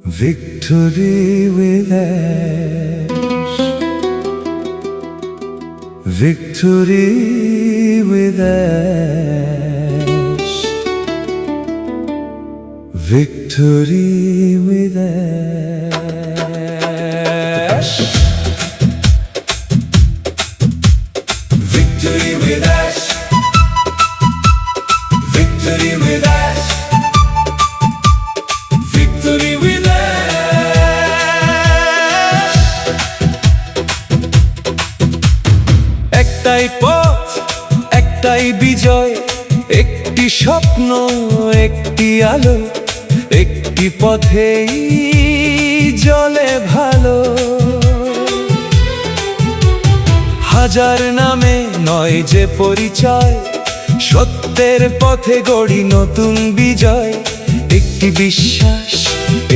Victory with Ash. Victory with Ash. Victory with Ash. Victory with Ash. Victory with Ash. Victory with Ash. একটাই পথ, একটাই বিজয়, একটি স্বপ্ন, একটি আলো, একটি পথেই জ্বলে ভালো। হাজার নামে নয় যে পরিচয়, সত্যের পথে গড়ি নতুন বিজয়। একটি বিশ্বাস,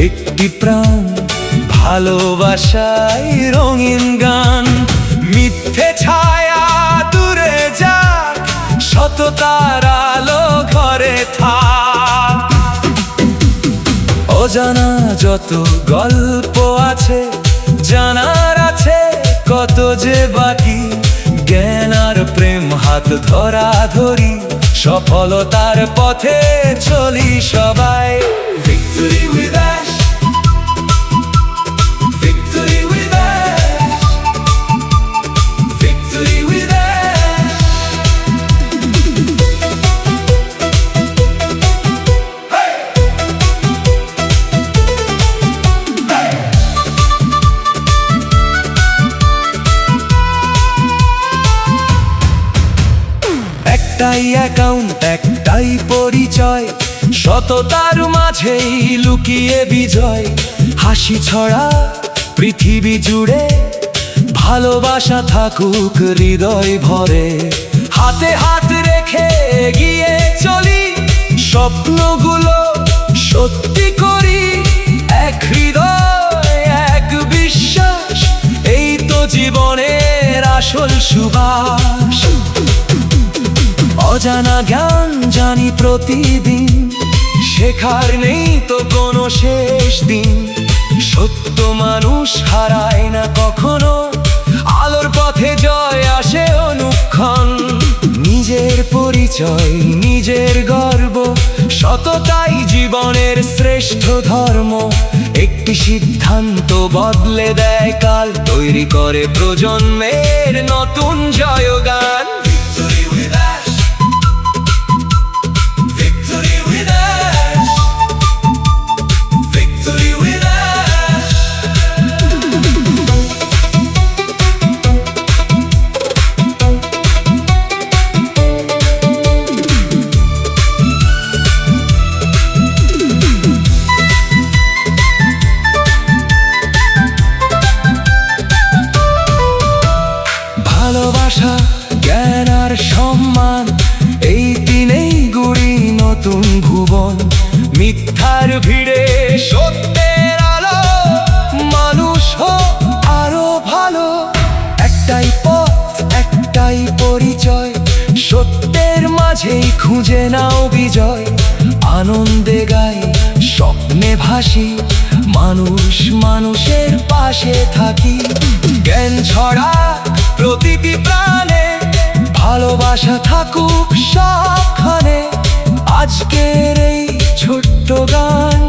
একটি প্রাণ, ভালোবাসায় রঙিন গান। মিথ্যে ছায়া দূরে যাক, সততার আলো ঘরে থাক। অজানা যত গল্প আছে, জানার আছে কত যে বাকি। জ্ঞান আর প্রেম হাত ধরা ধরি, সফলতার পথে চলি সবাই। Victory with Ash. Victory with Ash. Victory with Ash. Hey! Hey! একটাই অ্যাকাউন্ট, একটাই পরিচয়, সততার মাঝেই লুকিয়ে বিজয়। হাসি ছড়া পৃথিবী জুড়ে, ভালোবাসা থাকুক হৃদয় ভরে। হাতে হাত রেখে এগিয়ে চলি, স্বপ্নগুলো সত্যি করি। এক হৃদয়, এক বিশ্বাস, এই তো জীবনের আসল সুবাস। অজানা জ্ঞান জানি প্রতিদিন, শেখার নেই তো কোনো শেষ দিন। সত্য মানুষ হারায় না কখনো, আলোর পথে জয় আসে অনুক্ষণ। নিজের পরিচয়, নিজের গর্ব, সততাই জীবনের শ্রেষ্ঠ ধর্ম। একটি সিদ্ধান্ত বদলে দেয় কাল, তৈরি করে প্রজন্মের নতুন জয়গান। Victory with Ash. Victory with Ash. Victory with Ash. ভালোবাসা, জ্ঞান আর সম্মান, এই তিনেই গড়ি নতুন ভুবন। মিথ্যার ভিড়ে সত্যের আলো, মানুষ হোক আরো ভালো। একটাই পথ, একটাই পরিচয়, সত্যের মাঝেই খুঁজে নাও বিজয়। আনন্দে গাই, স্বপ্নে ভাসি, মানুষ মানুষের পাশে থাকি। জ্ঞান ছড়া প্রতিটি প্রাণে, ভালোবাসা থাকুক সবখানে। আজকের এই ছোট্ট গান